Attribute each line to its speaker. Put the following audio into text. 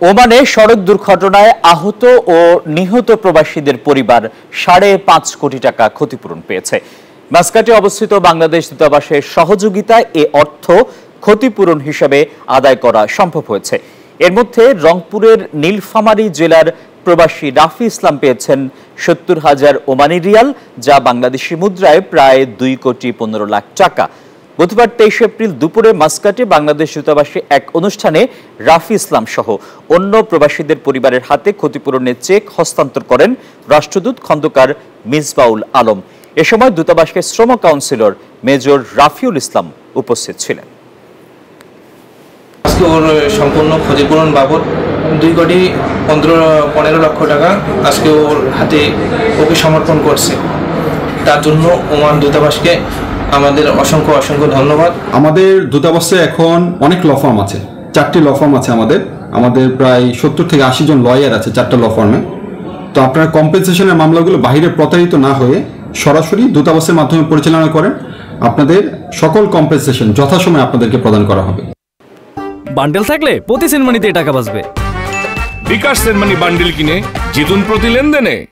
Speaker 1: ওমানে সড়ক দুর্ঘটনায় আহত ও নিহত প্রবাসীদের পরিবার ৫.৫ কোটি টাকা ক্ষতিপূরণ পেয়েছে। মাস্কাটে অবস্থিত বাংলাদেশ দূতাবাসের সহযোগিতায় এ অর্থ ক্ষতিপূরণ হিসেবে আদায় করা সম্ভব হয়েছে। এর মধ্যে রংপুরের নীলফামারী জেলার প্রবাসী রাফি ইসলাম পেয়েছেন ৭০,০০০ ওমানি রিয়াল, যা বাংলাদেশি মুদ্রায় প্রায় ২,১৫,০০,০০০ টাকা। বুধবার ২৩ এপ্রিল দুপুরে মাস্কাটে বাংলাদেশ দূতাবাসে এক অনুষ্ঠানে রাফি ইসলাম সহ অন্য প্রবাসীদের পরিবারের হাতে ক্ষতিপূরণের চেক হস্তান্তর করেন রাষ্ট্রদূত খন্দকার মিসবাউল আলম। এ সময় দূতাবাসের শ্রম কাউন্সিলর মেজর রাফিউল ইসলাম উপস্থিত ছিলেন।
Speaker 2: ওর সম্পূর্ণ ক্ষতিপূরণ বাবদ ২,১৫,০০,০০০ টাকা আজকে ওর হাতে ওকে সমর্পণ করছে। তার জন্য ওমান দূতাবাসকে আমাদের অসংখ্য ধন্যবাদ।
Speaker 3: আমাদের দূতাবাসে এখন অনেক ল ফার্ম আছে, 4টি ল ফার্ম আছে। আমাদের প্রায় 70 থেকে 80 জন লয়ার আছে 4টা ল ফার্মে। তো আপনারা কম্পেনসেশনের মামলাগুলো বাইরে প্রতারিত না হয়ে সরাসরি দূতাবাসের মাধ্যমে পরিচালনা করেন। আপনাদের সকল কম্পেনসেশন যথাসময়ে আপনাদেরকে প্রদান করা হবে।
Speaker 4: বান্ডেল থাকলে প্রতি সেনমানিতে টাকা বাঁচবে।
Speaker 5: বিকাশ সেনমানি বান্ডেল কিনে জিতুন প্রতি লেনদেনে।